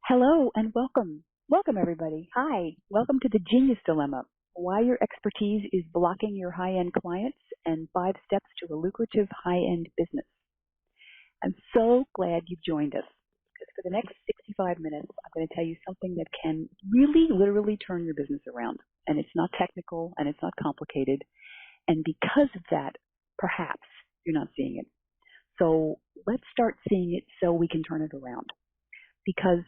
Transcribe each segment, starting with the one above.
Hello and welcome. Welcome everybody. Hi. Welcome to the Genius Dilemma. Why your expertise is blocking your high-end clients and 5 steps to a lucrative high-end business. I'm so glad you've joined us because for the next 65 minutes, I'm going to tell you something that can really literally turn your business around. And it's not technical and it's not complicated. And because of that, perhaps you're not seeing it. So let's start seeing it so we can turn it around. Because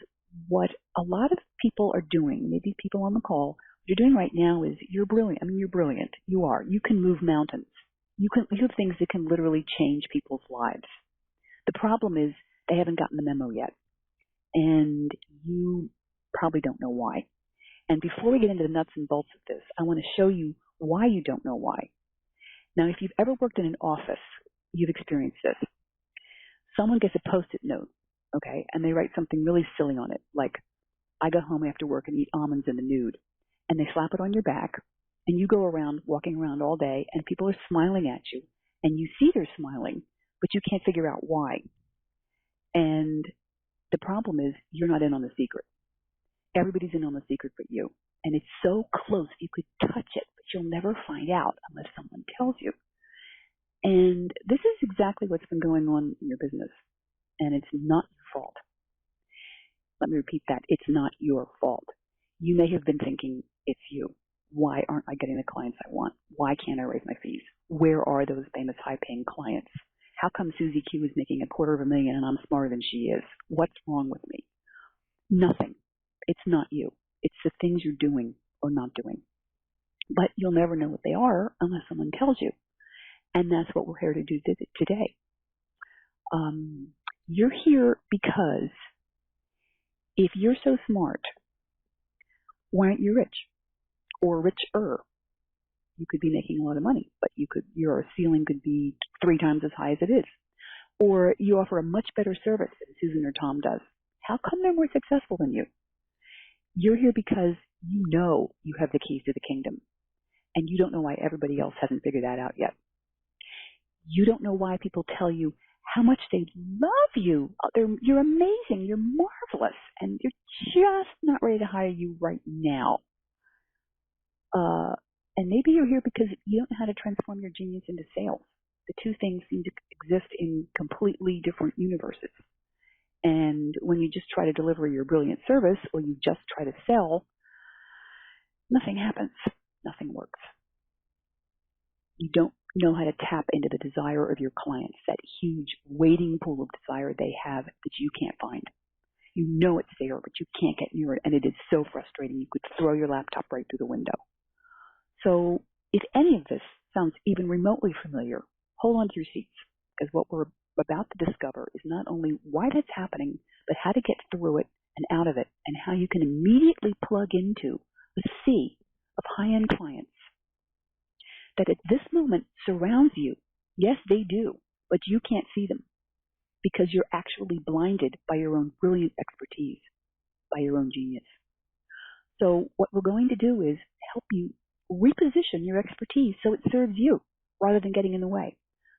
what a lot of people are doing, maybe people on the call, what you're doing right now is you're brilliant. I mean, you're brilliant. You are. You can move mountains. You have things that can literally change people's lives. The problem is they haven't gotten the memo yet. And you probably don't know why. And before we get into the nuts and bolts of this, I want to show you why you don't know why. Now, if you've ever worked in an office, you've experienced this. Someone gets a Post-it note. Okay, and they write something really silly on it, like, I go home after work and eat almonds in the nude. And they slap it on your back, and you go around, walking around all day, and people are smiling at you. And you see they're smiling, but you can't figure out why. And the problem is you're not in on the secret. Everybody's in on the secret but you. And it's so close you could touch it, but you'll never find out unless someone tells you. And this is exactly what's been going on in your business. And it's not your fault. Let me repeat that. It's not your fault. You may have been thinking, it's you. Why aren't I getting the clients I want? Why can't I raise my fees? Where are those famous high-paying clients? How come Susie Q is making $250,000 and I'm smarter than she is? What's wrong with me? Nothing. It's not you. It's the things you're doing or not doing. But you'll never know what they are unless someone tells you. And that's what we're here to do today. You're here because if you're so smart, why aren't you rich or richer? You could be making a lot of money, but your ceiling could be 3 times as high as it is. Or you offer a much better service than Susan or Tom does. How come they're more successful than you? You're here because you know you have the keys to the kingdom, and you don't know why everybody else hasn't figured that out yet. You don't know why people tell you how much they love you. You're amazing. You're marvelous. And you're just not ready to hire you right now. And maybe you're here because you don't know how to transform your genius into sales. The two things seem to exist in completely different universes. And when you just try to deliver your brilliant service or you just try to sell, nothing happens. Nothing works. You don't know how to tap into the desire of your clients, that huge waiting pool of desire they have that you can't find. You know it's there, but you can't get near it, and it is so frustrating you could throw your laptop right through the window. So if any of this sounds even remotely familiar, hold on to your seats, because what we're about to discover is not only why that's happening, but how to get through it and out of it, and how you can immediately plug into a sea of high-end clients that at this moment surrounds you. Yes, they do, but you can't see them because you're actually blinded by your own brilliant expertise, by your own genius. So what we're going to do is help you reposition your expertise so it serves you rather than getting in the way.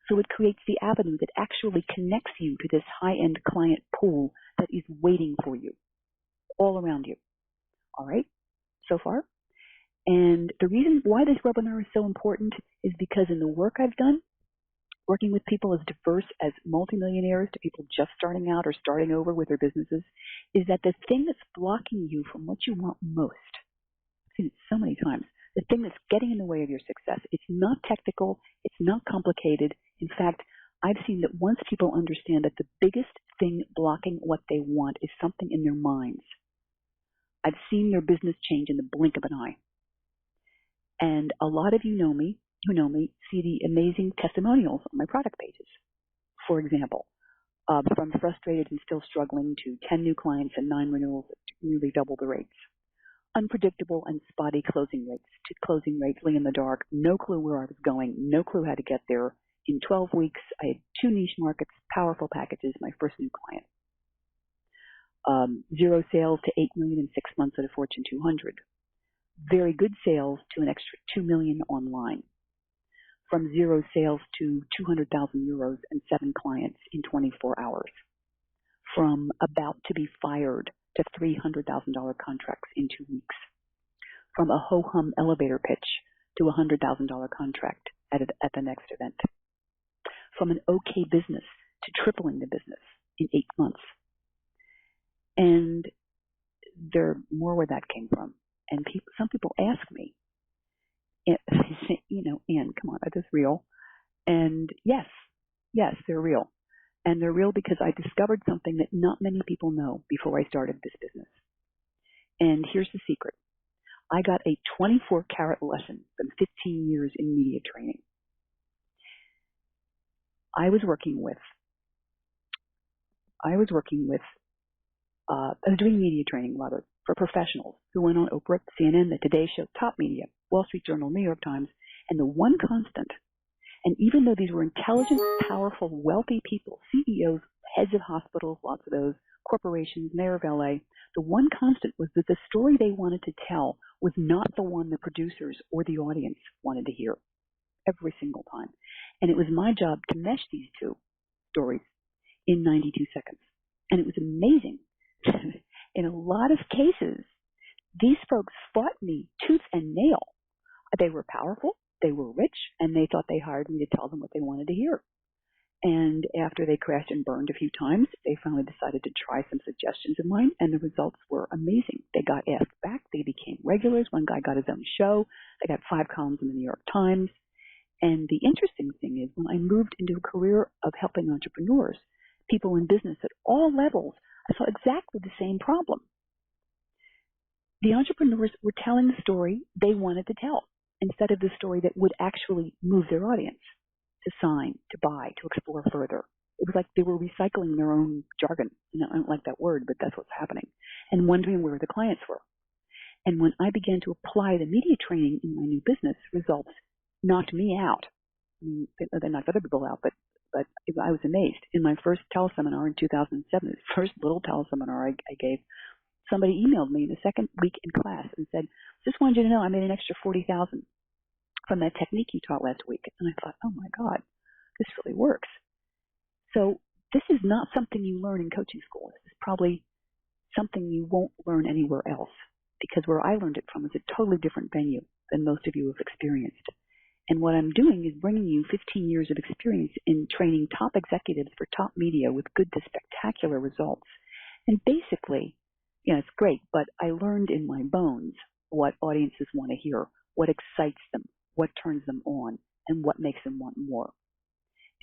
So it creates the avenue that actually connects you to this high-end client pool that is waiting for you all around you. All right? So far? And the reason why this webinar is so important is because in the work I've done, working with people as diverse as multimillionaires to people just starting out or starting over with their businesses, is that the thing that's blocking you from what you want most, I've seen it so many times, the thing that's getting in the way of your success, it's not technical, it's not complicated. In fact, I've seen that once people understand that the biggest thing blocking what they want is something in their minds, I've seen their business change in the blink of an eye. And a lot of you who know me, see the amazing testimonials on my product pages. For example, from frustrated and still struggling to 10 new clients and 9 renewals at nearly double the rates. Unpredictable and spotty closing rates to closing rates laying in the dark, no clue where I was going, no clue how to get there. In 12 weeks, I had 2 niche markets, powerful packages, my first new client. 0 sales to 8 million in 6 months at a Fortune 200. Very good sales to an extra 2 million online. From 0 sales to 200,000 euros and 7 clients in 24 hours. From about to be fired to $300,000 contracts in 2 weeks. From a ho-hum elevator pitch to a $100,000 contract at the next event. From an okay business to tripling the business in 8 months. And there more where that came from. And some people ask me, Ann, come on, are these real? And yes, they're real. And they're real because I discovered something that not many people know before I started this business. And here's the secret. I got a 24-karat lesson from 15 years in media training. I was doing media training, rather, for professionals who went on Oprah, CNN, The Today Show, Top Media, Wall Street Journal, New York Times, and the one constant, and even though these were intelligent, powerful, wealthy people, CEOs, heads of hospitals, lots of those, corporations, mayor of LA, the one constant was that the story they wanted to tell was not the one the producers or the audience wanted to hear every single time. And it was my job to mesh these two stories in 92 seconds. And it was amazing. In a lot of cases, these folks fought me tooth and nail. They were powerful, they were rich, and they thought they hired me to tell them what they wanted to hear. And after they crashed and burned a few times, they finally decided to try some suggestions of mine, and the results were amazing. They got asked back. They became regulars. One guy got his own show. They got 5 columns in the New York Times. And the interesting thing is when I moved into a career of helping entrepreneurs, people in business at all levels, I saw exactly the same problem. The entrepreneurs were telling the story they wanted to tell instead of the story that would actually move their audience to sign, to buy, to explore further. It was like they were recycling their own jargon. I don't like that word, but that's what's happening. And wondering where the clients were. And when I began to apply the media training in my new business, results knocked me out. They knocked other people out, but I was amazed. In my first teleseminar in 2007, the first little teleseminar I gave, somebody emailed me in the second week in class and said, just wanted you to know I made an extra $40,000 from that technique you taught last week. And I thought, oh my God, this really works. So this is not something you learn in coaching school. This is probably something you won't learn anywhere else, because where I learned it from is a totally different venue than most of you have experienced. And what I'm doing is bringing you 15 years of experience in training top executives for top media with good to spectacular results. And basically, it's great, but I learned in my bones what audiences want to hear, what excites them, what turns them on, and what makes them want more.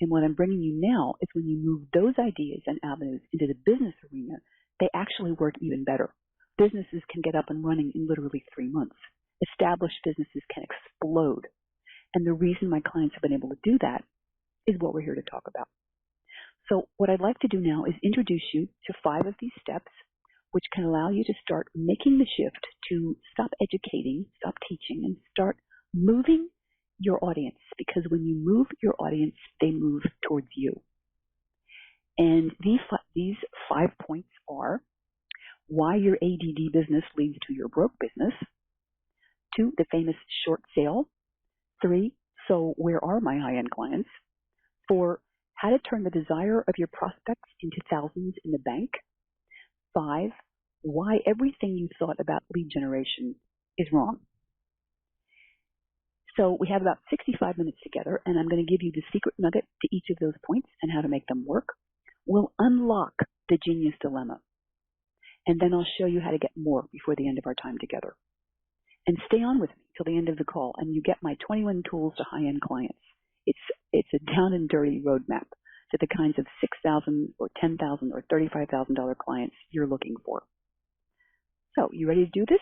And what I'm bringing you now is when you move those ideas and avenues into the business arena, they actually work even better. Businesses can get up and running in literally 3 months. Established businesses can explode. And the reason my clients have been able to do that is what we're here to talk about. So what I'd like to do now is introduce you to 5 of these steps, which can allow you to start making the shift to stop educating, stop teaching, and start moving your audience. Because when you move your audience, they move towards you. And these 5 points are: why your ADD business leads to your broke business. 2, the famous short sale. 3, so where are my high-end clients? 4, how to turn the desire of your prospects into thousands in the bank. 5, why everything you thought about lead generation is wrong. So we have about 65 minutes together, and I'm going to give you the secret nugget to each of those points and how to make them work. We'll unlock the genius dilemma, and then I'll show you how to get more before the end of our time together. And stay on with me till the end of the call, and you get my 21 tools to high-end clients. It's a down and dirty roadmap to the kinds of $6,000 or $10,000 or $35,000 clients you're looking for. So, you ready to do this?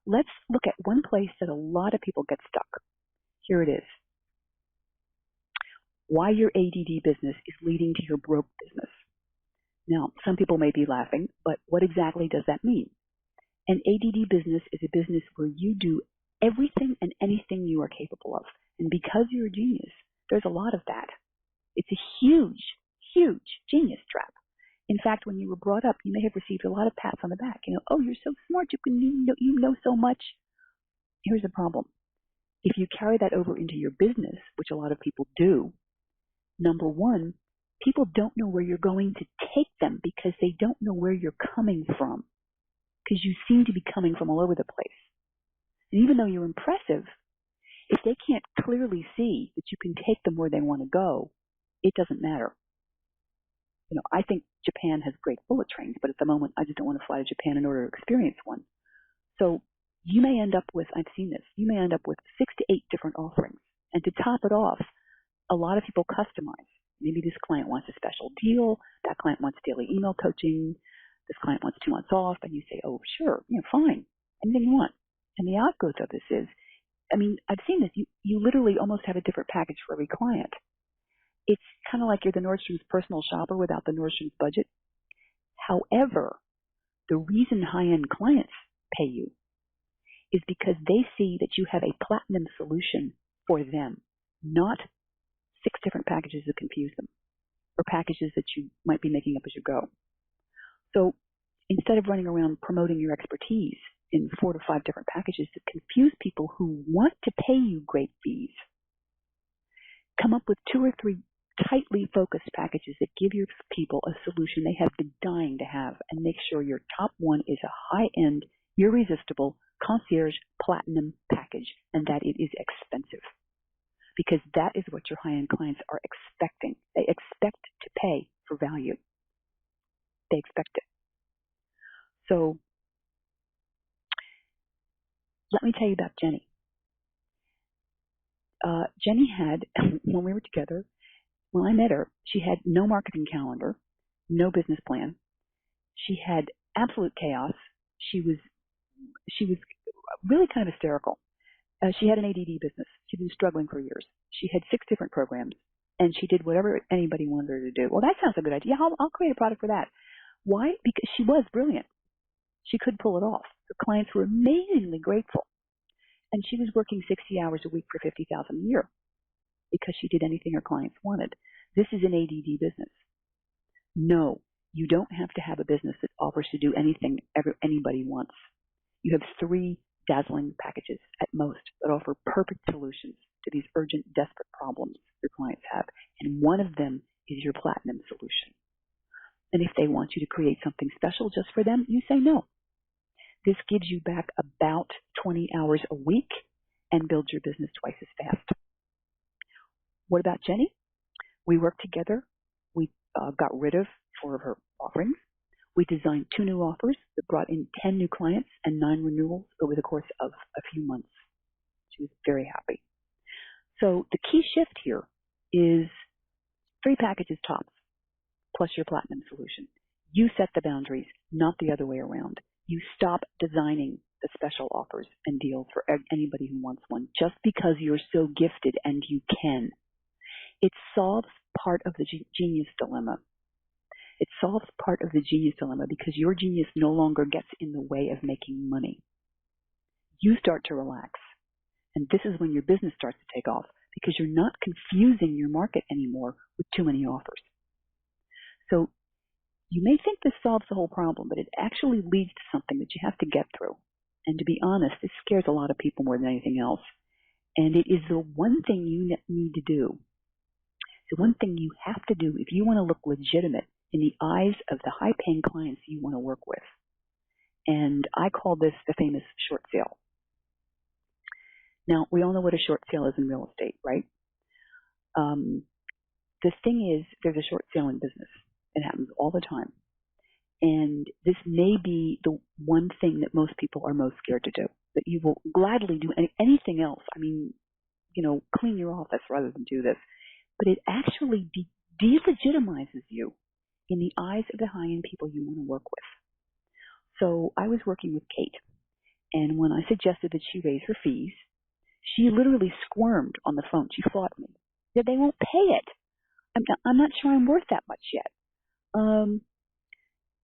Let's look at one place that a lot of people get stuck. Here it is. Why your ADD business is leading to your broke business. Now, some people may be laughing, but what exactly does that mean? An ADD business is a business where you do everything and anything you are capable of. And because you're a genius, there's a lot of that. It's a huge, huge genius trap. In fact, when you were brought up, you may have received a lot of pats on the back. Oh, you're so smart. You know so much. Here's the problem. If you carry that over into your business, which a lot of people do, number one, people don't know where you're going to take them because they don't know where you're coming from, because you seem to be coming from all over the place. And even though you're impressive, if they can't clearly see that you can take them where they want to go, it doesn't matter. You know, I think Japan has great bullet trains, but at the moment I just don't want to fly to Japan in order to experience one. So you may end up with, I've seen this, you may end up with 6 to 8 different offerings. And to top it off, a lot of people customize. Maybe this client wants a special deal, that client wants daily email coaching, this client wants 2 months off, and you say, oh, sure, fine, anything you want. And the outgrowth of this is, I've seen this, you literally almost have a different package for every client. It's kind of like you're the Nordstrom's personal shopper without the Nordstrom's budget. However, the reason high-end clients pay you is because they see that you have a platinum solution for them, not 6 different packages that confuse them, or packages that you might be making up as you go. So instead of running around promoting your expertise in 4 to 5 different packages that confuse people who want to pay you great fees, come up with 2 or 3 tightly focused packages that give your people a solution they have been dying to have, and make sure your top one is a high-end, irresistible, concierge platinum package, and that it is expensive. Because that is what your high-end clients are expecting. They expect to pay for value. They expect it. So let me tell you about Jenny. Jenny had, when we were together, when I met her, she had no marketing calendar, no business plan. She had absolute chaos. She was really kind of hysterical. She had an ADD business. She'd been struggling for years. She had 6 different programs, and she did whatever anybody wanted her to do. Well, that sounds a good idea. I'll create a product for that. Why? Because she was brilliant. She could pull it off. Her clients were amazingly grateful. And she was working 60 hours a week for $50,000 a year because she did anything her clients wanted. This is an ADD business. No, you don't have to have a business that offers to do anything anybody wants. You have 3 dazzling packages at most that offer perfect solutions to these urgent, desperate problems your clients have. And one of them is your platinum solution. And if they want you to create something special just for them, you say no. This gives you back about 20 hours a week and builds your business twice as fast. What about Jenny? We worked together. We got rid of 4 of her offerings. We designed 2 new offers that brought in 10 new clients and 9 renewals over the course of a few months. She was very happy. So the key shift here is 3 packages tops, plus your platinum solution. You set the boundaries, not the other way around. You stop designing the special offers and deals for anybody who wants one just because you're so gifted and you can. It solves part of the genius dilemma. It solves part of the genius dilemma because your genius no longer gets in the way of making money. You start to relax. And this is when your business starts to take off because you're not confusing your market anymore with too many offers. So you may think this solves the whole problem, but it actually leads to something that you have to get through. And to be honest, this scares a lot of people more than anything else. And it is the one thing you need to do. The one thing you have to do if you want to look legitimate in the eyes of the high-paying clients you want to work with. And I call this the famous short sale. Now, we all know what a short sale is in real estate, right? The thing is, there's a short sale in business. It happens all the time. And this may be the one thing that most people are most scared to do, that you will gladly do anything else. Clean your office rather than do this. But it actually delegitimizes you in the eyes of the high-end people you want to work with. So I was working with Kate, and when I suggested that she raise her fees, she literally squirmed on the phone. She fought me. Yeah, they won't pay it. I'm not sure I'm worth that much yet.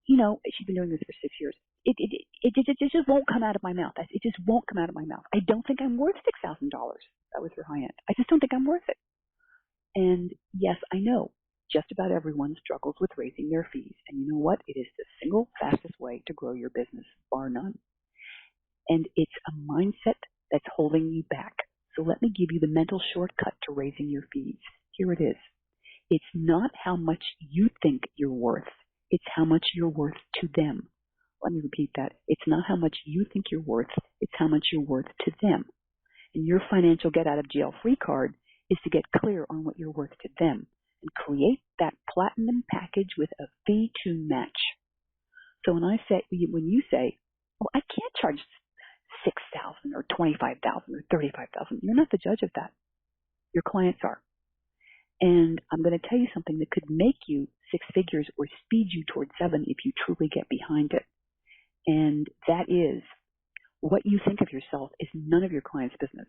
She's been doing this for 6 years. It just won't come out of my mouth. It just won't come out of my mouth. I don't think I'm worth $6,000. That was her high end. I just don't think I'm worth it. And yes, I know just about everyone struggles with raising their fees. And you know what? It is the single fastest way to grow your business, bar none. And it's a mindset that's holding you back. So let me give you the mental shortcut to raising your fees. Here it is. It's not how much you think you're worth. It's how much you're worth to them. Let me repeat that. It's not how much you think you're worth. It's how much you're worth to them. And your financial get-out-of-jail-free card is to get clear on what you're worth to them and create that platinum package with a fee to match. So when you say, well, I can't charge $6,000 or $25,000 or $35,000, you're not the judge of that. Your clients are. And I'm going to tell you something that could make you six figures or speed you towards seven if you truly get behind it. And that is, what you think of yourself is none of your client's business.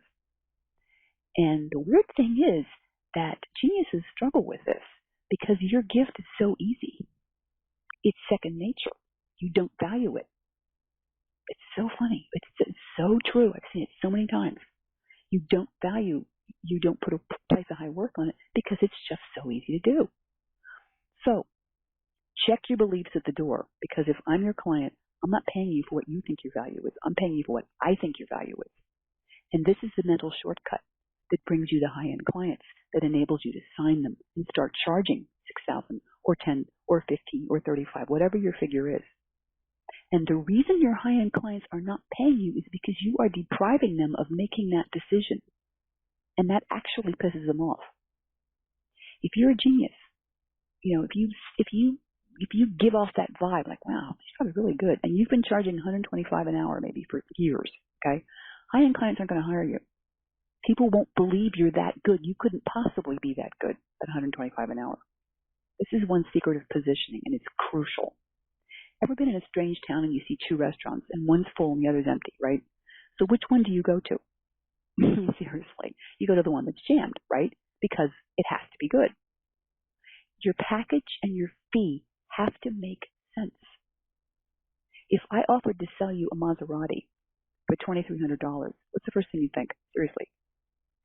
And the weird thing is that geniuses struggle with this because your gift is so easy. It's second nature. You don't value it. It's so funny. It's so true. I've seen it so many times. You don't place a high worth on it because it's just so easy to do. So check your beliefs at the door, because if I'm your client, I'm not paying you for what you think your value is. I'm paying you for what I think your value is. And this is the mental shortcut that brings you the high-end clients, that enables you to sign them and start charging $6,000 or $10,000 or $15,000 or $35,000, whatever your figure is. And the reason your high-end clients are not paying you is because you are depriving them of making that decision. And that actually pisses them off. If you're a genius, if you give off that vibe, like, wow, she's probably really good, and you've been charging $125 an hour maybe for years, okay? High-end clients aren't going to hire you. People won't believe you're that good. You couldn't possibly be that good at $125 an hour. This is one secret of positioning, and it's crucial. Ever been in a strange town and you see two restaurants, and one's full and the other's empty, right? So which one do you go to? Seriously. You go to the one that's jammed, right? Because it has to be good. Your package and your fee have to make sense. If I offered to sell you a Maserati for $2,300, what's the first thing you think? Seriously.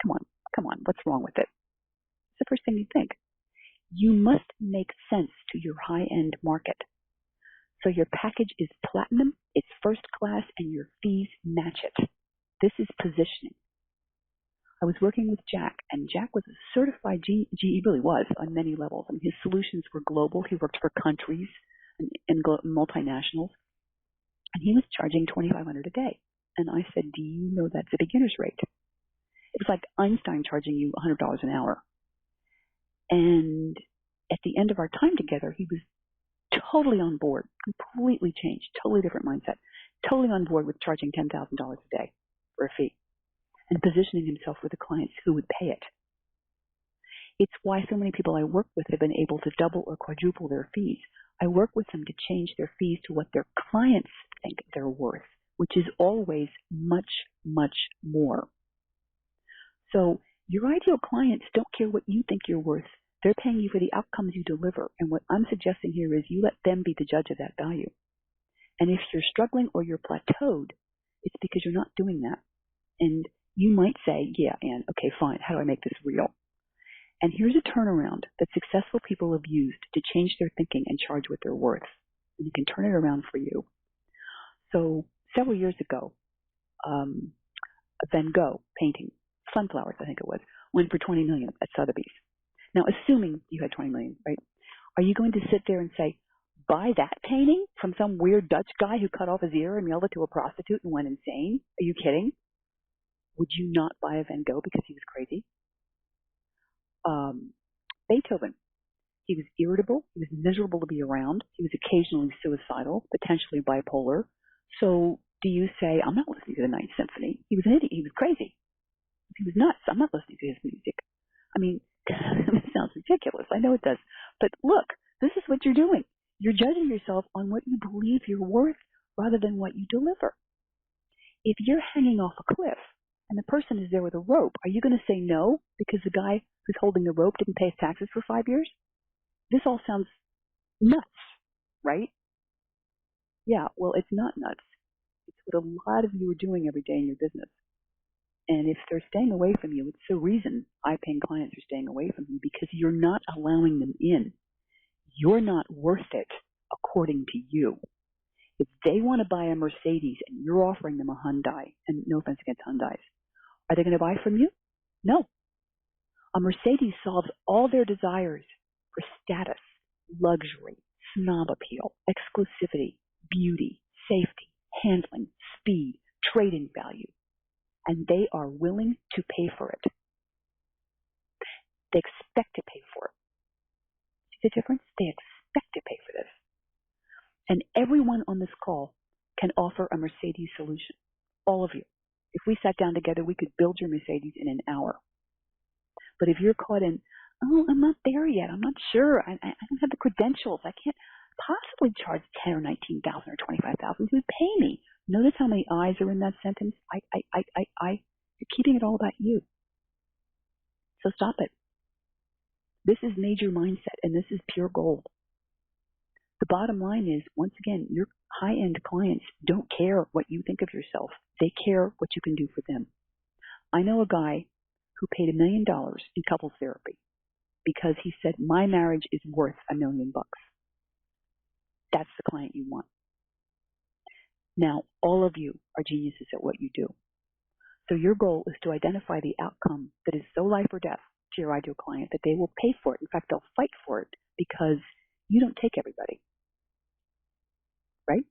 Come on, what's wrong with it? What's the first thing you think? You must make sense to your high-end market. So your package is platinum, it's first class, and your fees match it. This is positioning. I was working with Jack, and Jack was a certified he really was on many levels. I mean, his solutions were global. He worked for countries and multinationals, and he was charging $2,500 a day. And I said, do you know that's a beginner's rate? It was like Einstein charging you $100 an hour. And at the end of our time together, he was totally on board, completely changed, totally different mindset, totally on board with charging $10,000 a day for a fee and positioning himself with the clients who would pay it. It's why so many people I work with have been able to double or quadruple their fees. I work with them to change their fees to what their clients think they're worth, which is always much, much more. So your ideal clients don't care what you think you're worth. They're paying you for the outcomes you deliver. And what I'm suggesting here is you let them be the judge of that value. And if you're struggling or you're plateaued, it's because you're not doing that. And you might say, yeah, Ann, okay, fine. How do I make this real? And here's a turnaround that successful people have used to change their thinking and charge what they're worth. And you can turn it around for you. So several years ago, a Van Gogh painting, Sunflowers, I think it was, went for $20 million at Sotheby's. Now, assuming you had $20 million, right? Are you going to sit there and say, buy that painting from some weird Dutch guy who cut off his ear and mailed it to a prostitute and went insane? Are you kidding? Would you not buy a Van Gogh because he was crazy? Beethoven, he was irritable. He was miserable to be around. He was occasionally suicidal, potentially bipolar. So do you say, I'm not listening to the Ninth Symphony? He was an idiot. He was crazy. He was nuts. I'm not listening to his music. I mean, it sounds ridiculous. I know it does. But look, this is what you're doing. You're judging yourself on what you believe you're worth rather than what you deliver. If you're hanging off a cliff and the person is there with a rope, are you going to say no because the guy who's holding the rope didn't pay his taxes for 5 years? This all sounds nuts, right? Yeah, well, it's not nuts. It's what a lot of you are doing every day in your business. And if they're staying away from you, it's the reason high-paying clients are staying away from you, because you're not allowing them in. You're not worth it according to you. If they want to buy a Mercedes and you're offering them a Hyundai, and no offense against Hyundais, are they going to buy from you? No. A Mercedes solves all their desires. for status, luxury, snob appeal, exclusivity, beauty, safety, handling, speed, trading value. And they are willing to pay for it. They expect to pay for it. See the difference? They expect to pay for this. And everyone on this call can offer a Mercedes solution. All of you. If we sat down together, we could build your Mercedes in an hour. But if you're caught in, oh, I'm not there yet, I'm not sure, I don't have the credentials, I can't possibly charge 10 or 19,000 or 25,000, who would pay me? Notice how many I's are in that sentence? You're keeping it all about you. So stop it. This is major mindset, and this is pure gold. The bottom line is, once again, your high-end clients don't care what you think of yourself. They care what you can do for them. I know a guy who paid $1 million in couples therapy because he said, my marriage is worth $1 million. That's the client you want. Now, all of you are geniuses at what you do. So your goal is to identify the outcome that is so life or death to your ideal client that they will pay for it. In fact, they'll fight for it because you don't take everybody, right?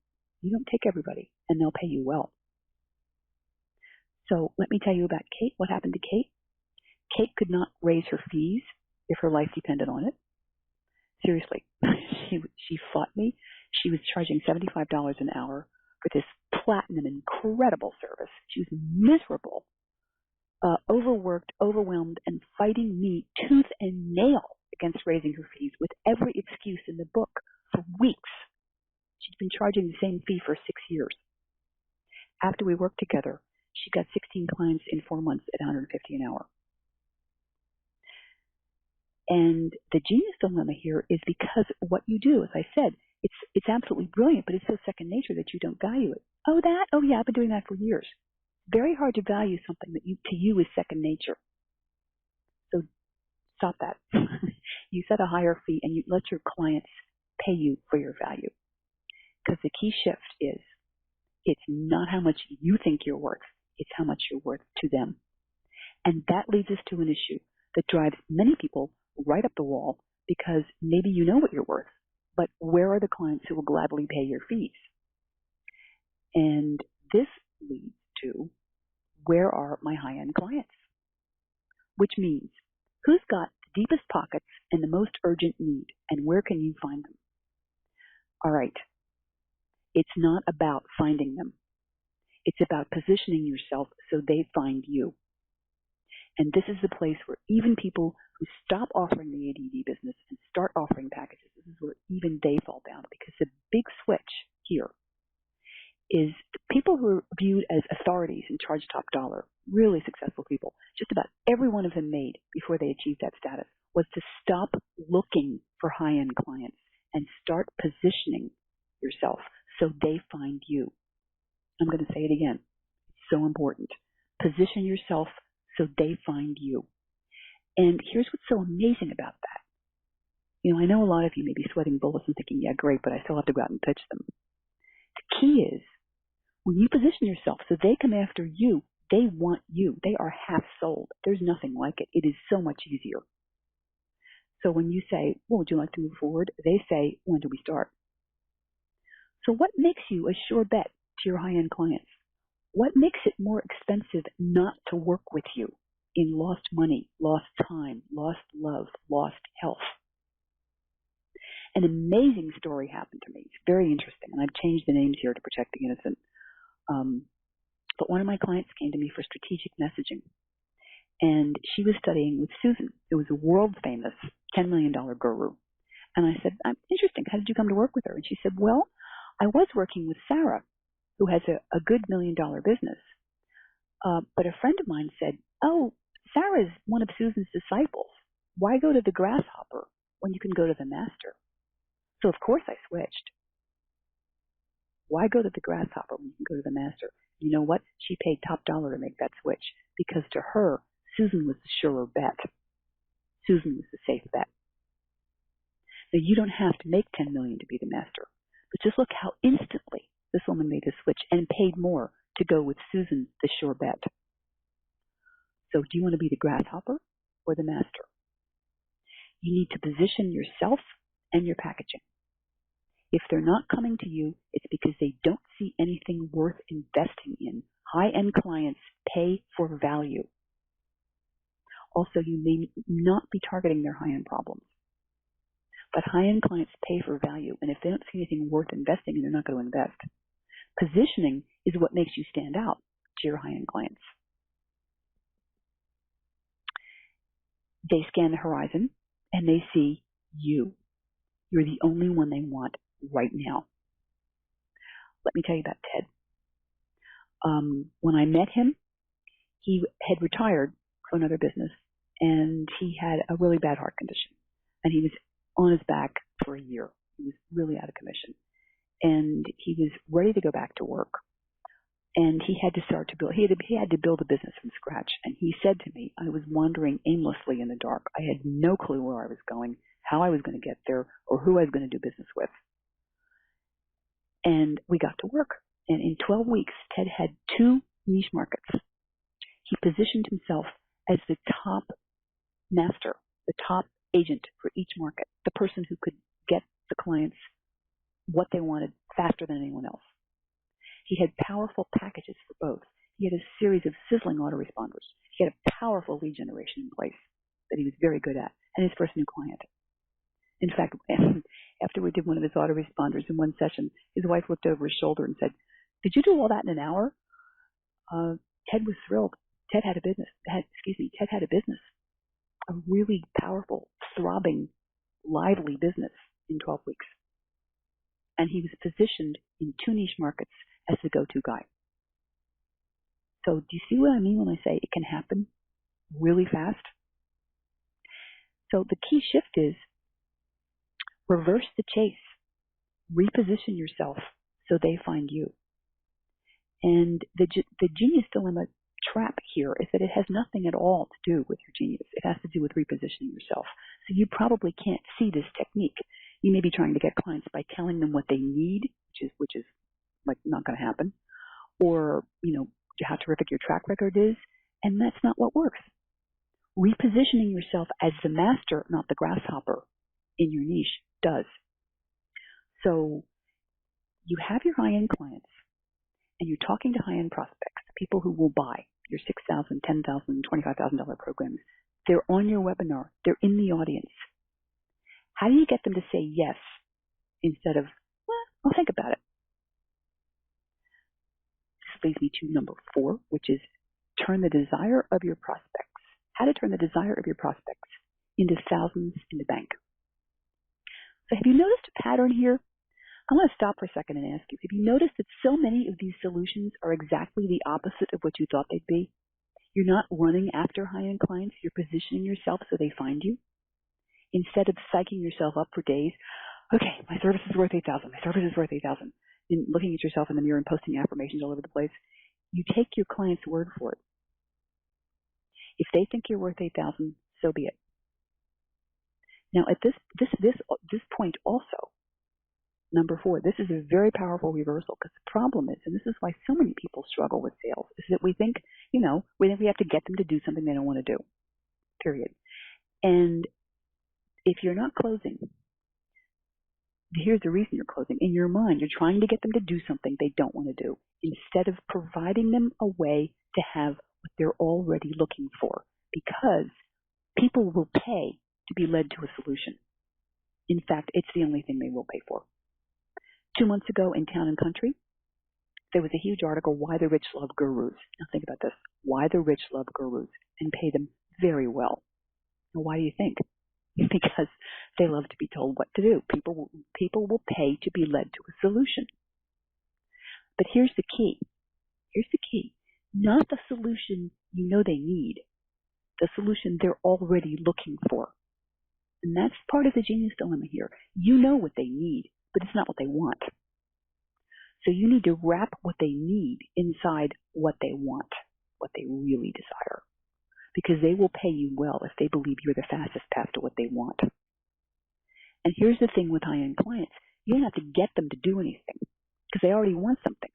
You don't take everybody, and they'll pay you well. So let me tell you about Kate. What happened to Kate? Kate could not raise her fees if her life depended on it. Seriously, she fought me. She was charging $75 an hour for this platinum, incredible service. She was miserable, overworked, overwhelmed, and fighting me tooth and nail against raising her fees with every excuse in the book for weeks. She'd been charging the same fee for 6 years. After we worked together, she got 16 clients in 4 months at $150 an hour. And the genius dilemma here is because what you do, as I said, it's absolutely brilliant, but it's so second nature that you don't value it. Oh, that? Oh, yeah, I've been doing that for years. Very hard to value something that to you is second nature. So stop that. You set a higher fee and you let your clients pay you for your value. Because the key shift is it's not how much you think you're worth, it's how much you're worth to them. And that leads us to an issue that drives many people right up the wall because maybe you know what you're worth, but where are the clients who will gladly pay your fees? And this leads to, where are my high-end clients? Which means, who's got the deepest pockets and the most urgent need, and where can you find them? All right. It's not about finding them. It's about positioning yourself so they find you. And this is the place where even people who stop offering the ADD business and start offering packages, this is where even they fall down, because the big switch here is the people who are viewed as authorities and charge top dollar, really successful people, just about every one of them made before they achieved that status, was to stop looking for high-end clients and start positioning yourself so they find you. I'm going to say it again. It's so important. Position yourself so they find you. And here's what's so amazing about that. You know, I know a lot of you may be sweating bullets and thinking, yeah, great, but I still have to go out and pitch them. The key is, when you position yourself so they come after you, they want you. They are half sold. There's nothing like it. It is so much easier. So when you say, well, would you like to move forward? They say, when do we start? So what makes you a sure bet to your high-end clients? What makes it more expensive not to work with you in lost money, lost time, lost love, lost health? An amazing story happened to me. It's very interesting, and I've changed the names here to protect the innocent. But one of my clients came to me for strategic messaging, and she was studying with Susan, who was a world-famous $10 million guru. And I said, interesting, how did you come to work with her? And she said, well, I was working with Sarah, who has a good $1 million business. But a friend of mine said, oh, Sarah's one of Susan's disciples. Why go to the grasshopper when you can go to the master? So, of course, I switched. Why go to the grasshopper when you can go to the master? You know what? She paid top dollar to make that switch because to her, Susan was the surer bet. Susan was the safe bet. Now, you don't have to make $10 million to be the master, but just look how instantly this woman made a switch and paid more to go with Susan, the sure bet. So do you want to be the grasshopper or the master? You need to position yourself and your packaging. If they're not coming to you, it's because they don't see anything worth investing in. High-end clients pay for value. Also, you may not be targeting their high-end problems. But high-end clients pay for value, and if they don't see anything worth investing in, they're not going to invest. Positioning is what makes you stand out to your high-end clients. They scan the horizon, and they see you. You're the only one they want right now. Let me tell you about Ted. When I met him, he had retired from another business, and he had a really bad heart condition, and he was on his back for a year. He was really out of commission, and he was ready to go back to work. And he had to start to build. He had to build a business from scratch. And he said to me, I was wandering aimlessly in the dark. I had no clue where I was going, how I was going to get there, or who I was going to do business with. And we got to work. And in 12 weeks, Ted had 2 niche markets. He positioned himself as the top master, the top agent for each market, the person who could get the clients what they wanted faster than anyone else. He had powerful packages for both. He had a series of sizzling autoresponders. He had a powerful lead generation in place that he was very good at, and his first new client. In fact, after we did one of his autoresponders in one session, his wife looked over his shoulder and said, "Did you do all that in an hour?" Ted was thrilled. Ted had a business, a really powerful, throbbing, lively business in 12 weeks. And he was positioned in 2 niche markets as the go-to guy. So do you see what I mean when I say it can happen really fast? So the key shift is reverse the chase. Reposition yourself so they find you. And the genius dilemma trap here is that it has nothing at all to do with your genius. It has to do with repositioning yourself. So you probably can't see this technique. You may be trying to get clients by telling them what they need, which is like not going to happen, or how terrific your track record is, and that's not what works. Repositioning yourself as the master, not the grasshopper, in your niche does. So you have your high-end clients, and you're talking to high-end prospects, people who will buy your $6,000, $10,000, $25,000 programs. They're on your webinar. They're in the audience. How do you get them to say yes instead of, I'll think about it? This leads me to number 4, which is turn the desire of your prospects. How to turn the desire of your prospects into thousands in the bank. So have you noticed a pattern here? I want to stop for a second and ask you, have you noticed that so many of these solutions are exactly the opposite of what you thought they'd be? You're not running after high-end clients. You're positioning yourself so they find you. Instead of psyching yourself up for days, okay, my service is worth $8,000, my service is worth $8,000, and looking at yourself in the mirror and posting affirmations all over the place, you take your client's word for it. If they think you're worth $8,000, so be it. Now, at this point also, number 4, this is a very powerful reversal, because the problem is, and this is why so many people struggle with sales, is that we think we have to get them to do something they don't want to do, period. And if you're not closing, here's the reason you're closing. In your mind, you're trying to get them to do something they don't want to do, instead of providing them a way to have what they're already looking for, because people will pay to be led to a solution. In fact, it's the only thing they will pay for. 2 months ago in Town and Country, there was a huge article, Why the Rich Love Gurus. Now think about this. Why the rich love gurus and pay them very well. Now, why do you think? Because they love to be told what to do. People will pay to be led to a solution. But here's the key. Not the solution they need. The solution they're already looking for. And that's part of the genius dilemma here. You know what they need, but it's not what they want. So you need to wrap what they need inside what they want, what they really desire. Because they will pay you well if they believe you're the fastest path to what they want. And here's the thing with high-end clients. You don't have to get them to do anything, because they already want something.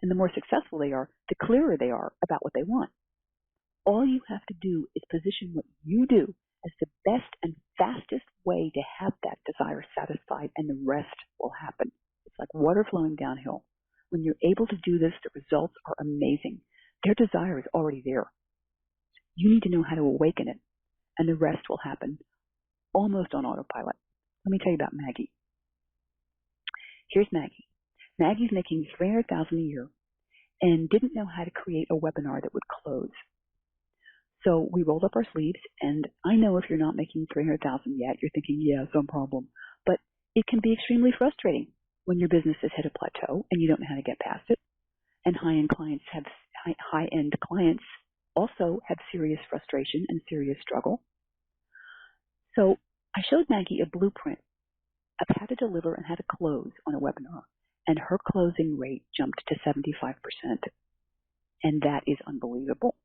And the more successful they are, the clearer they are about what they want. All you have to do is position what you do as the best and fastest way to have that desire satisfied, and the rest will happen. It's like water flowing downhill. When you're able to do this, the results are amazing. Their desire is already there. You need to know how to awaken it, and the rest will happen almost on autopilot. Let me tell you about Maggie. Here's Maggie. Maggie's making $300,000 a year and didn't know how to create a webinar that would close. So we rolled up our sleeves, and I know if you're not making $300,000 yet, you're thinking, yeah, some problem. But it can be extremely frustrating when your business has hit a plateau and you don't know how to get past it. And high-end clients also have serious frustration and serious struggle. So I showed Maggie a blueprint of how to deliver and how to close on a webinar, and her closing rate jumped to 75%. And that is unbelievable.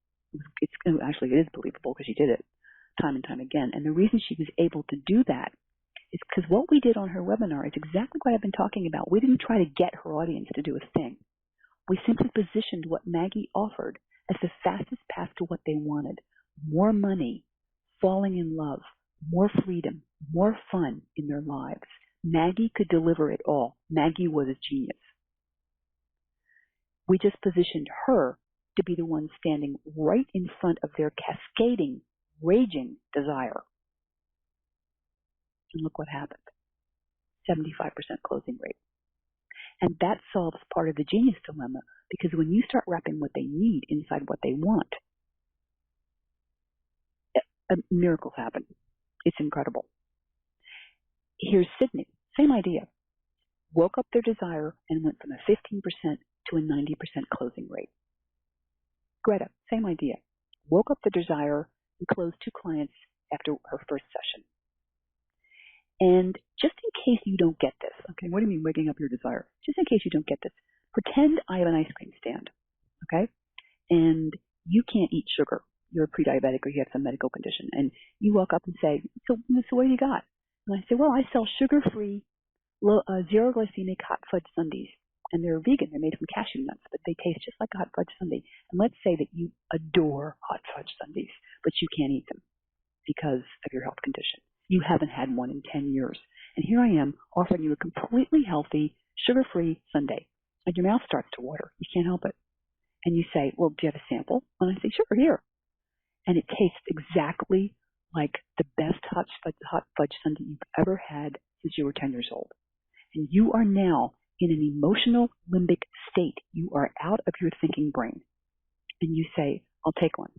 Actually, it is believable because she did it time and time again. And the reason she was able to do that is because what we did on her webinar is exactly what I've been talking about. We didn't try to get her audience to do a thing. We simply positioned what Maggie offered as the fastest path to what they wanted: more money, falling in love, more freedom, more fun in their lives. Maggie could deliver it all. Maggie was a genius. We just positioned her to be the one standing right in front of their cascading, raging desire. And look what happened. 75% closing rate. And that solves part of the genius dilemma, because when you start wrapping what they need inside what they want, miracles happen. It's incredible. Here's Sydney. Same idea. Woke up their desire and went from a 15% to a 90% closing rate. Greta, same idea. Woke up the desire and closed 2 clients after her first session. And just in case you don't get this, okay, what do you mean waking up your desire? Just in case you don't get this, pretend I have an ice cream stand, okay, and you can't eat sugar. You're a pre-diabetic or you have some medical condition, and you walk up and say, so what do you got? And I say, well, I sell sugar-free, zero glycemic hot fudge sundaes. And they're vegan. They're made from cashew nuts, but they taste just like a hot fudge sundae. And let's say that you adore hot fudge sundaes, but you can't eat them because of your health condition. You haven't had one in 10 years. And here I am offering you a completely healthy, sugar-free sundae. And your mouth starts to water. You can't help it. And you say, well, do you have a sample? And I say, sure, here. And it tastes exactly like the best hot fudge sundae you've ever had since you were 10 years old. And you are now in an emotional limbic state. You are out of your thinking brain. And you say, I'll take one.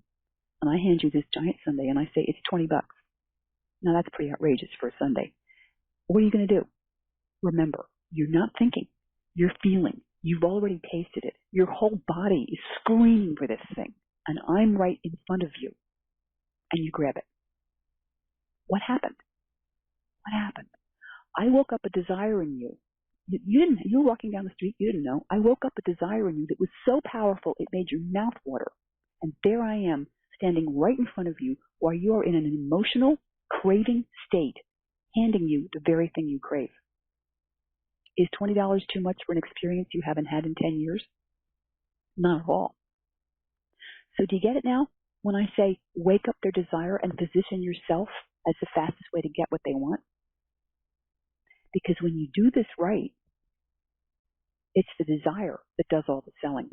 And I hand you this giant sundae and I say, it's $20. Now that's pretty outrageous for a sundae. What are you going to do? Remember, you're not thinking. You're feeling. You've already tasted it. Your whole body is screaming for this thing. And I'm right in front of you. And you grab it. What happened? What happened? I woke up a desire in you. You were walking down the street, you didn't know. I woke up a desire in you that was so powerful it made your mouth water. And there I am, standing right in front of you while you are in an emotional, craving state, handing you the very thing you crave. Is $20 too much for an experience you haven't had in 10 years? Not at all. So do you get it now? When I say wake up their desire and position yourself as the fastest way to get what they want? Because when you do this right, it's the desire that does all the selling.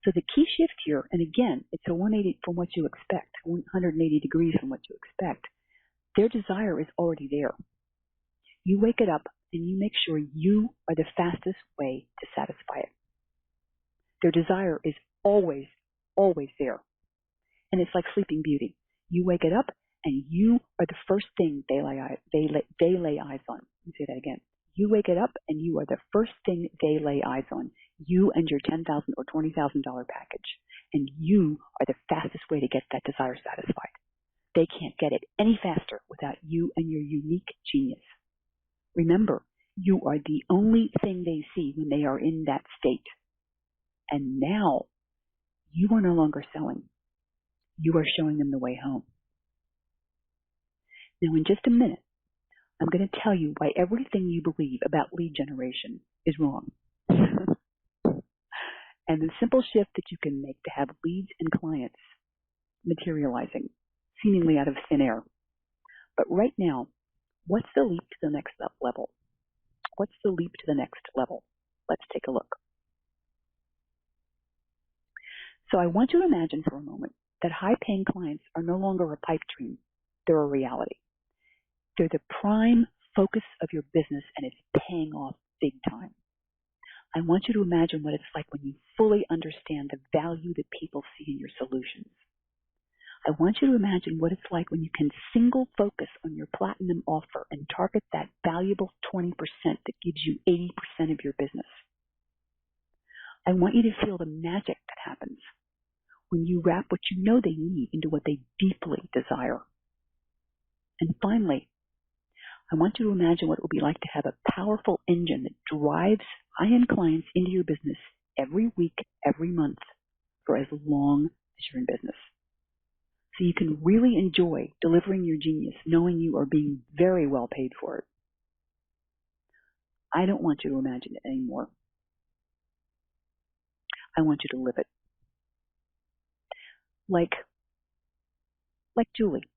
So the key shift here, and again, it's a 180 from what you expect, 180 degrees from what you expect. Their desire is already there. You wake it up and you make sure you are the fastest way to satisfy it. Their desire is always, always there. And it's like Sleeping Beauty. You wake it up and you are the first thing they lay eyes on. Let me say that again. You wake it up and you are the first thing they lay eyes on. You and your $10,000 or $20,000 package. And you are the fastest way to get that desire satisfied. They can't get it any faster without you and your unique genius. Remember, you are the only thing they see when they are in that state. And now, you are no longer selling. You are showing them the way home. Now, in just a minute, I'm going to tell you why everything you believe about lead generation is wrong. And the simple shift that you can make to have leads and clients materializing seemingly out of thin air. But right now, what's the leap to the next level? What's the leap to the next level? Let's take a look. So I want you to imagine for a moment that high-paying clients are no longer a pipe dream. They're a reality. They're the prime focus of your business, and it's paying off big time. I want you to imagine what it's like when you fully understand the value that people see in your solutions. I want you to imagine what it's like when you can single focus on your platinum offer and target that valuable 20% that gives you 80% of your business. I want you to feel the magic that happens when you wrap what you know they need into what they deeply desire. And finally, I want you to imagine what it would be like to have a powerful engine that drives high-end clients into your business every week, every month, for as long as you're in business. So you can really enjoy delivering your genius knowing you are being very well paid for it. I don't want you to imagine it anymore. I want you to live it. Like Julie,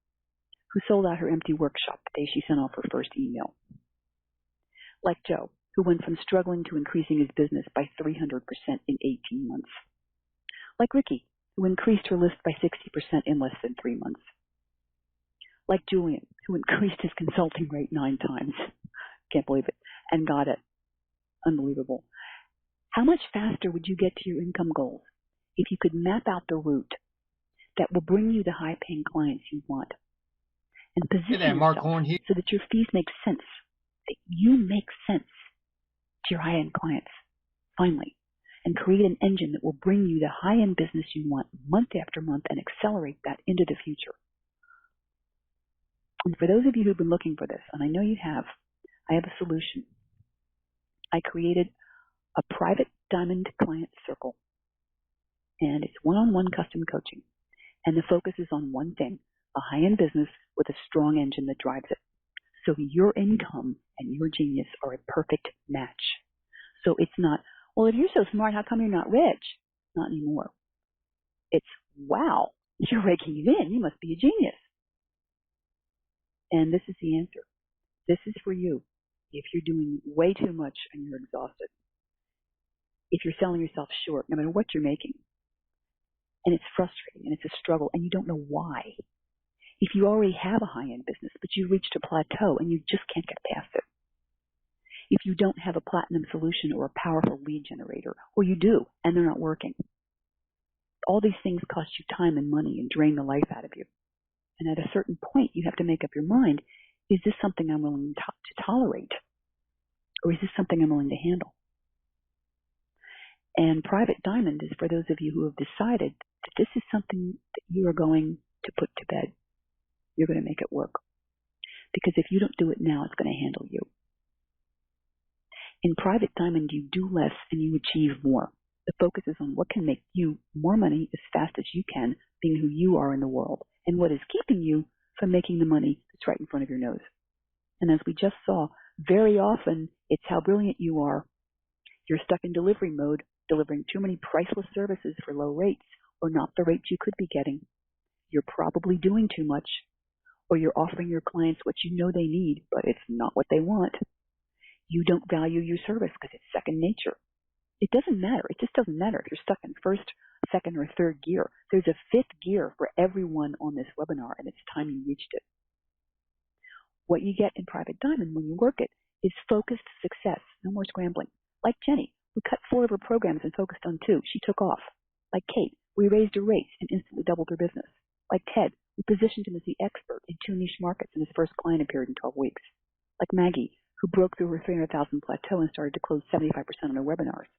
who sold out her empty workshop the day she sent off her first email. Like Joe, who went from struggling to increasing his business by 300% in 18 months. Like Ricky, who increased her list by 60% in less than 3 months. Like Julian, who increased his consulting rate 9 times. Can't believe it. And got it. Unbelievable. How much faster would you get to your income goals if you could map out the route that will bring you the high-paying clients you want and position yourself so that your fees make sense, that you make sense to your high-end clients, finally, and create an engine that will bring you the high-end business you want month after month and accelerate that into the future. And for those of you who've been looking for this, and I know you have, I have a solution. I created a private diamond client circle, and it's one-on-one custom coaching. And the focus is on one thing, a high-end business with a strong engine that drives it. So your income and your genius are a perfect match. So it's not, well, if you're so smart, how come you're not rich? Not anymore. It's, wow, you're raking it in. You must be a genius. And this is the answer. This is for you if you're doing way too much and you're exhausted. If you're selling yourself short, no matter what you're making. And it's frustrating and it's a struggle and you don't know why. If you already have a high-end business, but you reached a plateau and you just can't get past it. If you don't have a platinum solution or a powerful lead generator, or you do and they're not working. All these things cost you time and money and drain the life out of you. And at a certain point, you have to make up your mind, is this something I'm willing to tolerate? Or is this something I'm willing to handle? And Private Diamond is for those of you who have decided that this is something that you are going to put to bed. You're going to make it work. Because if you don't do it now, it's going to handle you. In Private Diamond, you do less and you achieve more. The focus is on what can make you more money as fast as you can, being who you are in the world, and what is keeping you from making the money that's right in front of your nose. And as we just saw, very often it's how brilliant you are. You're stuck in delivery mode, delivering too many priceless services for low rates, or not the rates you could be getting. You're probably doing too much, or you're offering your clients what you know they need, but it's not what they want. You don't value your service because it's second nature. It doesn't matter. It just doesn't matter if you're stuck in first, second, or third gear. There's a fifth gear for everyone on this webinar, and it's time you reached it. What you get in Private Diamond when you work it is focused success. No more scrambling. Like Jenny, who cut 4 of her programs and focused on 2. She took off. Like Kate, we raised her rates and instantly doubled her business. Like Ted, we positioned him as the expert in 2 niche markets and his first client appeared in 12 weeks. Like Maggie, who broke through her 300,000 plateau and started to close 75% of her webinars.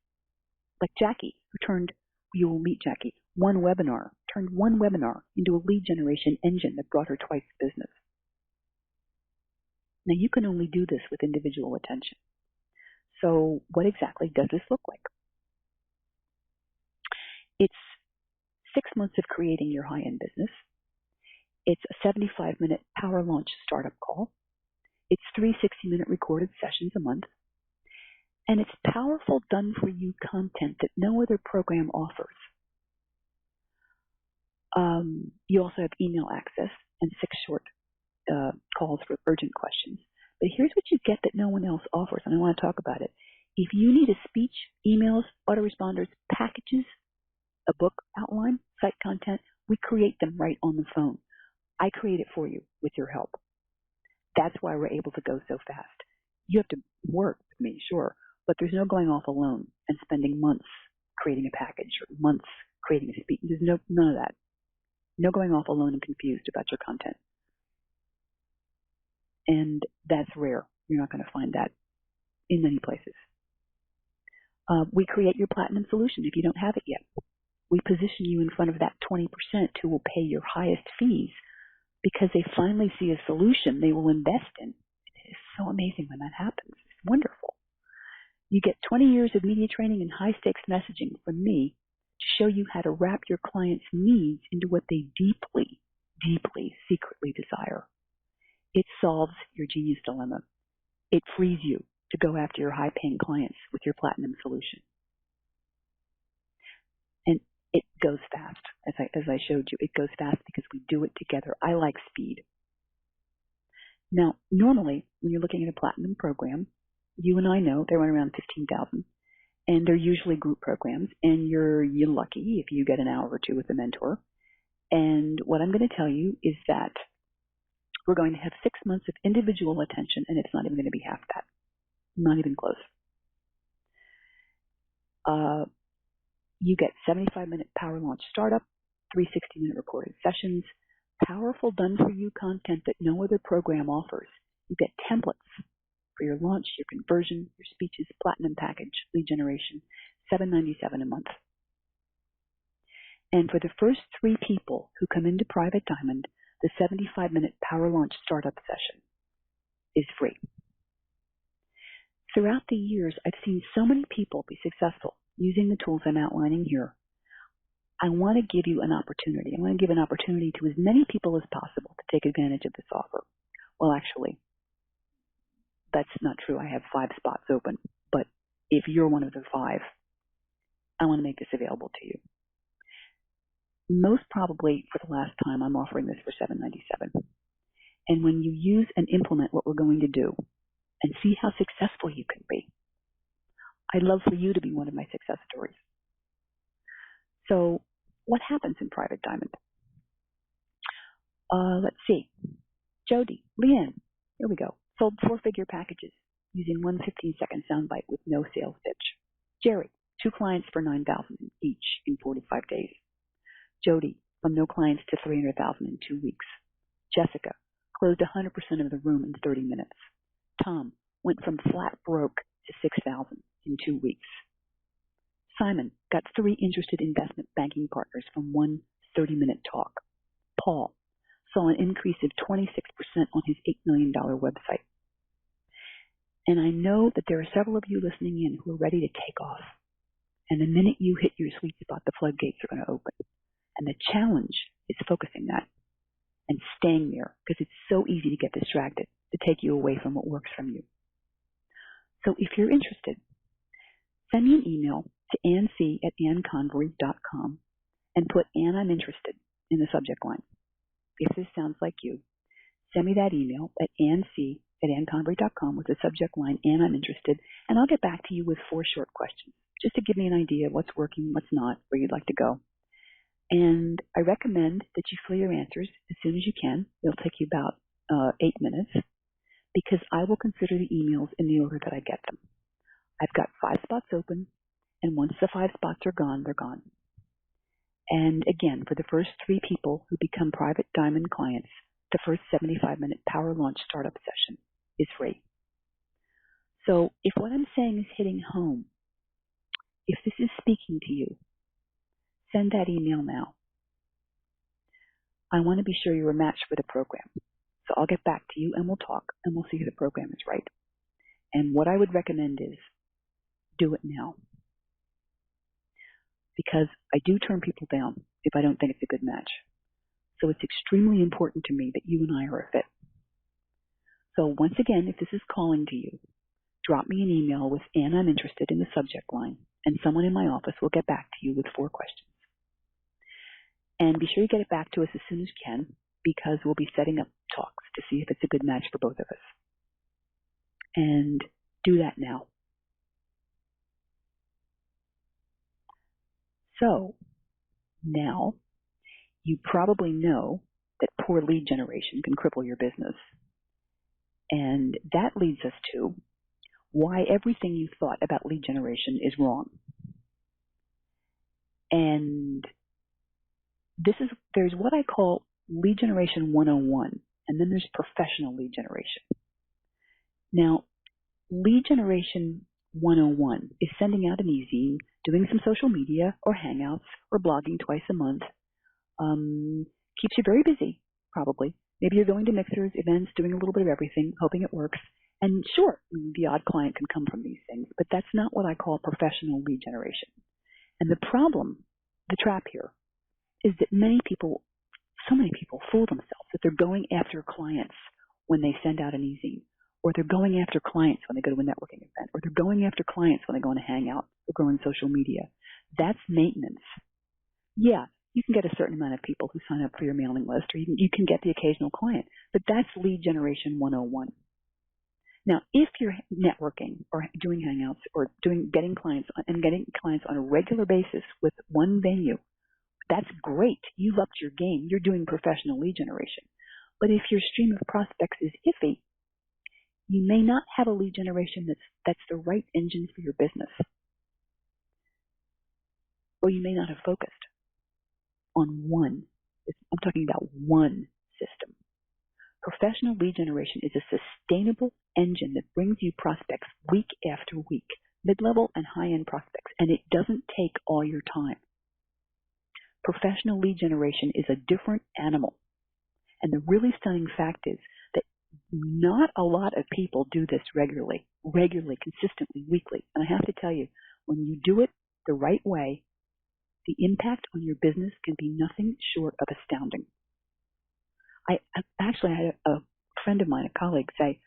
Like Jackie, who turned, you will meet Jackie, turned one webinar into a lead generation engine that brought her twice the business. Now you can only do this with individual attention. So what exactly does this look like? It's 6 months of creating your high-end business. It's a 75-minute power launch startup call. It's 3 60-minute recorded sessions a month. And it's powerful done-for-you content that no other program offers. You also have email access and 6 short calls for urgent questions. But here's what you get that no one else offers, and I want to talk about it. If you need a speech, emails, autoresponders, packages, a book outline, site content, we create them right on the phone. I create it for you with your help. That's why we're able to go so fast. You have to work with me, sure, but there's no going off alone and spending months creating a package or months creating a speech. There's none of that. No going off alone and confused about your content. And that's rare. You're not going to find that in many places. We create your platinum solution if you don't have it yet. We position you in front of that 20% who will pay your highest fees because they finally see a solution they will invest in. It is so amazing when that happens. It's wonderful. You get 20 years of media training and high-stakes messaging from me to show you how to wrap your clients' needs into what they deeply, deeply, secretly desire. It solves your genius dilemma. It frees you to go after your high-paying clients with your platinum solution. And it goes fast, as I showed you. It goes fast because we do it together. I like speed. Now, normally, when you're looking at a platinum program, you and I know they run around $15,000, and they're usually group programs, and you're lucky if you get an hour or two with a mentor. And what I'm going to tell you is that we're going to have 6 months of individual attention, and it's not even going to be half that. Not even close. You get 75-minute power launch startup, 3 60-minute recorded sessions, powerful done-for-you content that no other program offers. You get templates for your launch, your conversion, your speeches, platinum package, lead generation, $7.97 a month. And for the first 3 people who come into Private Diamond, the 75-minute power launch startup session is free. Throughout the years, I've seen so many people be successful using the tools I'm outlining here. I want to give you an opportunity. I want to give an opportunity to as many people as possible to take advantage of this offer. Well, actually, that's not true. I have 5 spots open. But if you're one of the 5, I want to make this available to you. Most probably for the last time, I'm offering this for $7.97. And when you use and implement what we're going to do and see how successful you can be, I'd love for you to be one of my success stories. So what happens in Private Diamond? Let's see. Jody, Leanne, here we go. Sold 4-figure packages using one 15-second soundbite with no sales pitch. Jerry, 2 clients for $9,000 each in 45 days. Jody, from no clients to $300,000 in 2 weeks. Jessica, closed 100% of the room in 30 minutes. Tom, went from flat broke to $6,000 in 2 weeks. Simon, got 3 interested investment banking partners from one 30-minute talk. Paul, saw an increase of 26% on his $8 million website. And I know that there are several of you listening in who are ready to take off. And the minute you hit your sweet spot, the floodgates are going to open. And the challenge is focusing that and staying there, because it's so easy to get distracted, to take you away from what works from you. So if you're interested, send me an email to annc@annconvery.com and put "Ann, I'm interested" in the subject line. If this sounds like you, send me that email at annc@annconvery.com with the subject line "Ann, I'm interested," and I'll get back to you with 4 short questions, just to give me an idea of what's working, what's not, where you'd like to go. And I recommend that you fill your answers as soon as you can. It'll take you about 8 minutes, because I will consider the emails in the order that I get them. I've got 5 spots open, and once the 5 spots are gone, they're gone. And again, for the first 3 people who become Private Diamond clients, the first 75-minute power launch startup session is free. So if what I'm saying is hitting home, if this is speaking to you, send that email now. I want to be sure you're a match for the program. So I'll get back to you and we'll talk and we'll see if the program is right. And what I would recommend is do it now. Because I do turn people down if I don't think it's a good match. So it's extremely important to me that you and I are a fit. So once again, if this is calling to you, drop me an email with "Ann, I'm interested" in the subject line, and someone in my office will get back to you with 4 questions. And be sure you get it back to us as soon as you can. because we'll be setting up talks to see if it's a good match for both of us. And do that now. So now you probably know that poor lead generation can cripple your business. And that leads us to why everything you thought about lead generation is wrong. And there's what I call lead generation 101, and then there's professional lead generation. Now, lead generation 101 is sending out an e-zine, doing some social media or hangouts or blogging twice a month. Keeps you very busy, probably. Maybe you're going to mixers, events, doing a little bit of everything, hoping it works. And sure, the odd client can come from these things, but that's not what I call professional lead generation. And the problem, the trap here, is that so many people fool themselves that they're going after clients when they send out an e-zine, or they're going after clients when they go to a networking event, or they're going after clients when they go on a hangout or go on social media. That's maintenance. Yeah, you can get a certain amount of people who sign up for your mailing list, or you can get the occasional client, but that's lead generation 101. Now, if you're networking or doing hangouts or getting clients on a regular basis with one venue, that's great. You've upped your game. You're doing professional lead generation. But if your stream of prospects is iffy, you may not have a lead generation that's the right engine for your business. Or you may not have focused on one. I'm talking about one system. Professional lead generation is a sustainable engine that brings you prospects week after week, mid-level and high-end prospects, and it doesn't take all your time. Professional lead generation is a different animal. And the really stunning fact is that not a lot of people do this regularly, consistently, weekly. And I have to tell you, when you do it the right way, the impact on your business can be nothing short of astounding. I actually had a friend of mine, a colleague, say,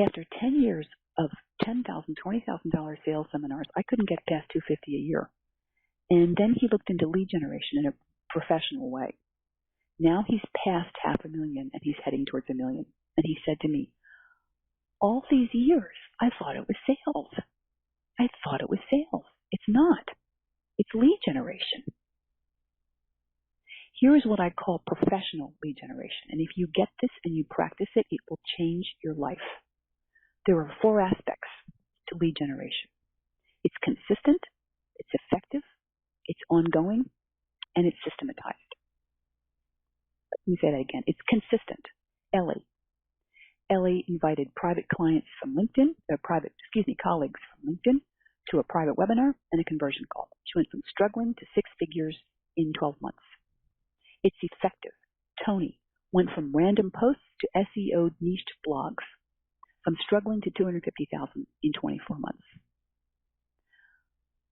after 10 years of $10,000, $20,000 sales seminars, I couldn't get past $250 a year. And then he looked into lead generation in a professional way. Now he's past $500,000 and he's heading towards $1 million. And he said to me, all these years, I thought it was sales. It's not. It's lead generation. Here is what I call professional lead generation. And if you get this and you practice it, it will change your life. There are 4 aspects to lead generation. It's consistent, it's effective, it's ongoing, and it's systematized. Let me say that again. It's consistent. Ellie invited private clients from LinkedIn, colleagues from LinkedIn, to a private webinar and a conversion call. She went from struggling to 6 figures in 12 months. It's effective. Tony went from random posts to SEO niched blogs, from struggling to 250,000 in 24 months.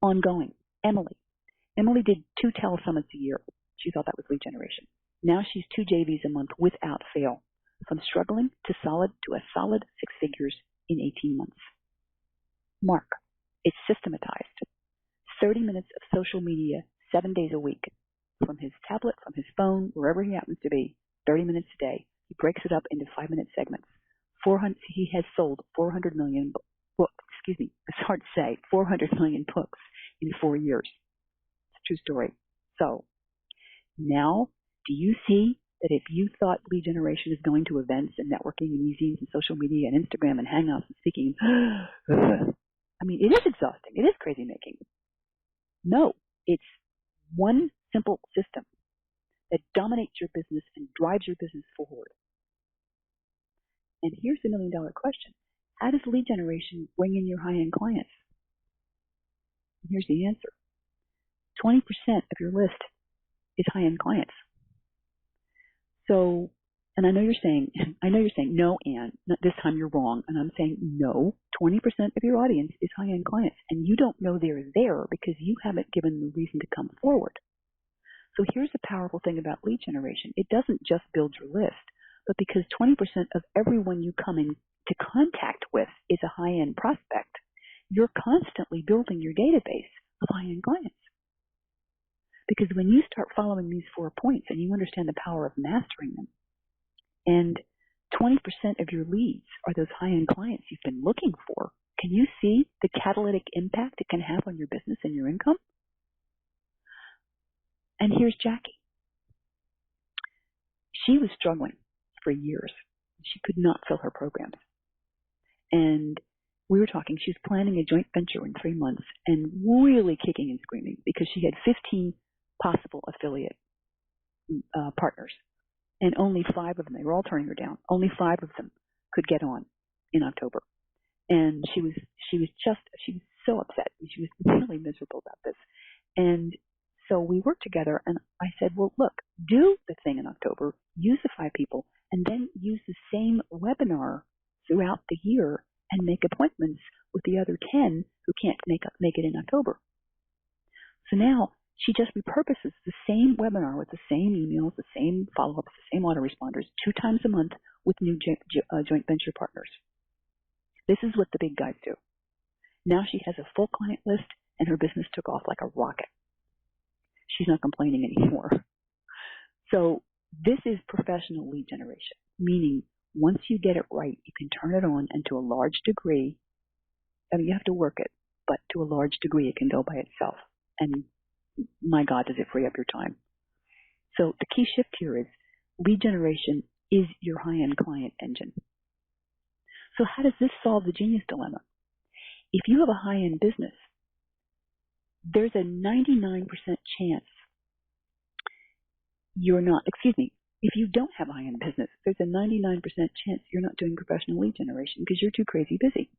Ongoing. Emily did 2 telesummits a year. She thought that was lead generation. Now she's 2 JVs a month without fail, from struggling to a solid 6 figures in 18 months. Mark. It's systematized. 30 minutes of social media, 7 days a week, from his tablet, from his phone, wherever he happens to be, 30 minutes a day. He breaks it up into 5-minute segments. He has sold 400 million books. It's hard to say. 400 million books in 4 years. It's a true story. So now, do you see that if you thought lead generation is going to events and networking and e-zines and social media and Instagram and hangouts and speaking, it is exhausting. It is crazy making. No, it's one simple system that dominates your business and drives your business forward. And here's the $1 million question. How does lead generation bring in your high-end clients? And here's the answer. 20% of your list is high-end clients. So, and I know you're saying, no, Ann, this time you're wrong. And I'm saying, no, 20% of your audience is high-end clients. And you don't know they're there because you haven't given them a reason to come forward. So here's the powerful thing about lead generation. It doesn't just build your list, but because 20% of everyone you come into contact with is a high-end prospect, you're constantly building your database of high-end clients. Because when you start following these 4 points and you understand the power of mastering them, and 20% of your leads are those high-end clients you've been looking for, can you see the catalytic impact it can have on your business and your income? And here's Jackie. She was struggling for years. She could not fill her programs. And we were talking, she was planning a joint venture in 3 months and really kicking and screaming because she had 15 possible affiliate partners. And only 5 of them, they were all turning her down, only 5 of them could get on in October. And she was so upset. She was really miserable about this. And so we worked together, and I said, well, look, do the thing in October, use the 5 people, and then use the same webinar throughout the year and make appointments with the other 10 who can't make it in October. So now she just repurposes the same webinar with the same emails, the same follow-ups, the same autoresponders 2 times a month with new joint venture partners. This is what the big guys do. Now she has a full client list, and her business took off like a rocket. She's not complaining anymore. So this is professional lead generation, meaning once you get it right, you can turn it on, and to a large degree, I mean, you have to work it, but to a large degree, it can go by itself. And my God, does it free up your time. So the key shift here is lead generation is your high-end client engine. So how does this solve the genius dilemma? If you have a high-end business, there's a 99% chance if you don't have a high-end business, there's a 99% chance you're not doing professional lead generation because you're too crazy busy.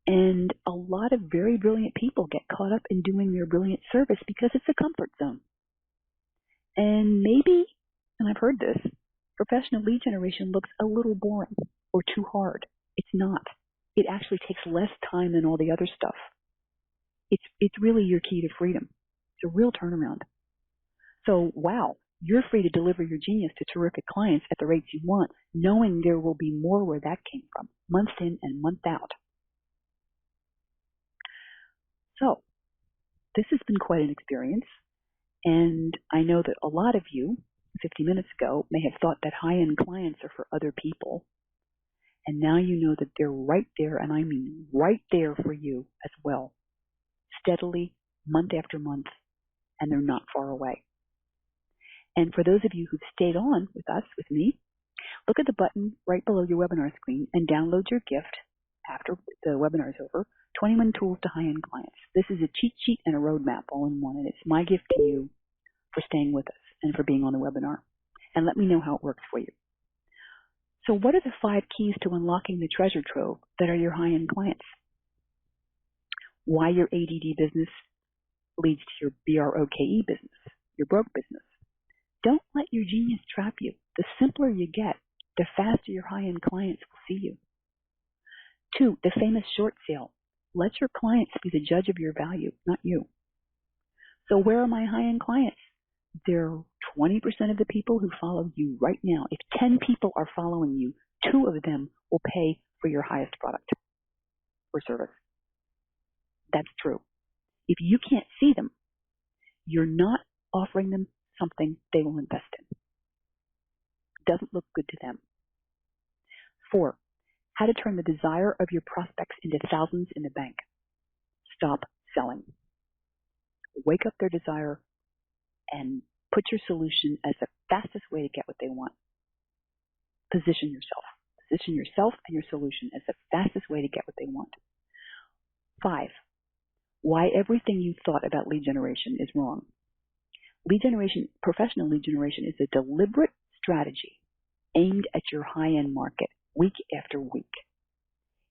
And a lot of very brilliant people get caught up in doing their brilliant service because it's a comfort zone. And maybe, and I've heard this, professional lead generation looks a little boring or too hard. It's not. It actually takes less time than all the other stuff. It's really your key to freedom. It's a real turnaround. So, wow, you're free to deliver your genius to terrific clients at the rates you want, knowing there will be more where that came from, month in and month out. So, this has been quite an experience, and I know that a lot of you, 50 minutes ago, may have thought that high-end clients are for other people, and now you know that they're right there, and I mean right there for you as well, steadily, month after month, and they're not far away. And for those of you who've stayed on with us, with me, look at the button right below your webinar screen and download your gift after the webinar is over, 21 Tools to High-End Clients. This is a cheat sheet and a roadmap all in one, and it's my gift to you for staying with us and for being on the webinar. And let me know how it works for you. So what are the 5 keys to unlocking the treasure trove that are your high-end clients? Why your ADD business leads to your BROKE business, your broke business. Don't let your genius trap you. The simpler you get, the faster your high-end clients will see you. 2, the famous short sale. Let your clients be the judge of your value, not you. So where are my high-end clients? They're 20% of the people who follow you right now. If 10 people are following you, 2 of them will pay for your highest product or service. That's true. If you can't see them, you're not offering them something they will invest in. Doesn't look good to them. 4, how to turn the desire of your prospects into thousands in the bank. Stop selling. Wake up their desire and put your solution as the fastest way to get what they want. Position yourself. Position yourself and your solution as the fastest way to get what they want. 5, why everything you thought about lead generation is wrong. Lead generation, professional lead generation, is a deliberate strategy aimed at your high-end market week after week.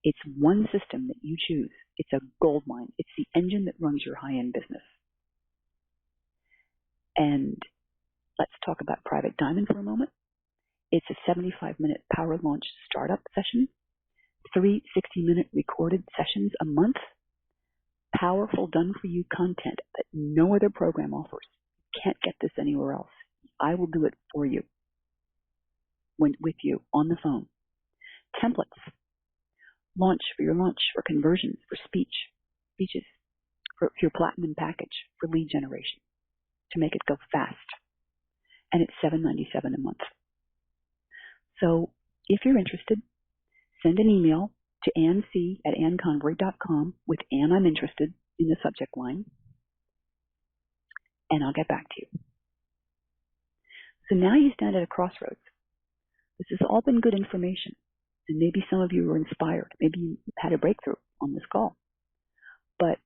It's one system that you choose. It's a gold mine. It's the engine that runs your high-end business. And let's talk about Private Diamond for a moment. It's a 75-minute power launch startup session, 3 60-minute recorded sessions a month, powerful done-for-you content that no other program offers. You can't get this anywhere else. I will do it for you, with you, on the phone. Templates. Launch, for conversions, for speeches, for your platinum package, for lead generation. to make it go fast. And it's $7.97 a month. So if you're interested, send an email to annc@annconvery.com with "Ann, I'm interested" in the subject line, and I'll get back to you. So now you stand at a crossroads. This has all been good information, and maybe some of you were inspired. Maybe you had a breakthrough on this call. But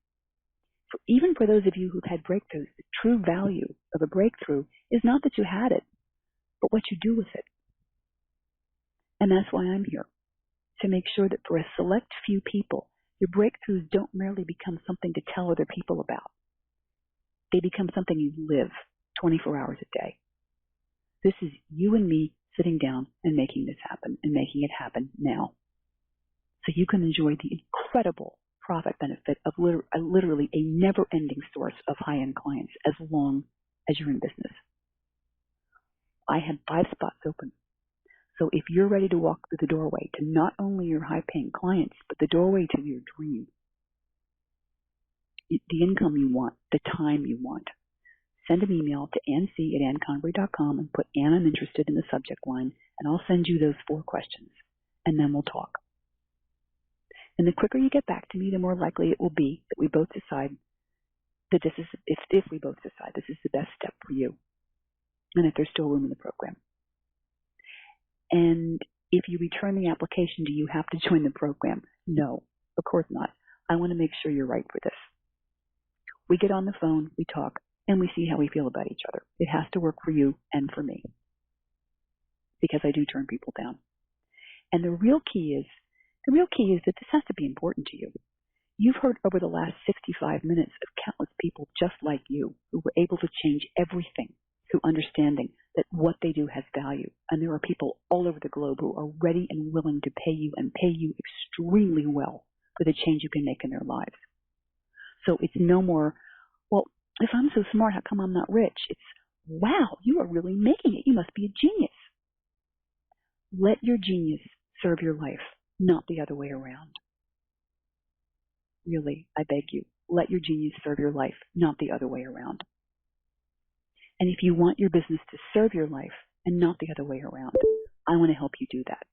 even for those of you who've had breakthroughs, the true value of a breakthrough is not that you had it, but what you do with it. And that's why I'm here, to make sure that for a select few people, your breakthroughs don't merely become something to tell other people about. They become something you live 24 hours a day. This is you and me sitting down and making this happen, and making it happen now. So you can enjoy the incredible profit benefit of literally a never-ending source of high-end clients as long as you're in business. I had 5 spots open. So if you're ready to walk through the doorway to not only your high-paying clients, but the doorway to your dream, the income you want, the time you want, send an email to annc@annconvery.com and put "Ann, I'm interested" in the subject line, and I'll send you those 4 questions, and then we'll talk. And the quicker you get back to me, the more likely it will be that we both decide that this is, if we both decide this is the best step for you, and if there's still room in the program. And if you return the application, do you have to join the program? No, of course not. I want to make sure you're right for this. We get on the phone, we talk, and we see how we feel about each other. It has to work for you and for me, because I do turn people down. And the real key is that this has to be important to you. You've heard over the last 65 minutes of countless people just like you who were able to change everything through understanding that what they do has value. And there are people all over the globe who are ready and willing to pay you, and pay you extremely well, for the change you can make in their lives. So it's no more, well, if I'm so smart, how come I'm not rich? It's, wow, you are really making it. You must be a genius. Let your genius serve your life, not the other way around. Really, I beg you, let your genius serve your life, not the other way around. And if you want your business to serve your life and not the other way around, I want to help you do that.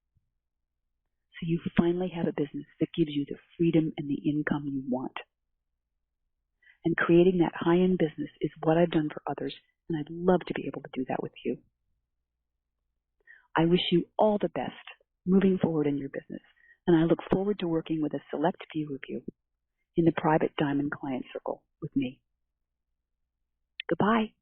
So you finally have a business that gives you the freedom and the income you want. And creating that high-end business is what I've done for others, and I'd love to be able to do that with you. I wish you all the best moving forward in your business, and I look forward to working with a select few of you in the private Diamond Client Circle with me. Goodbye.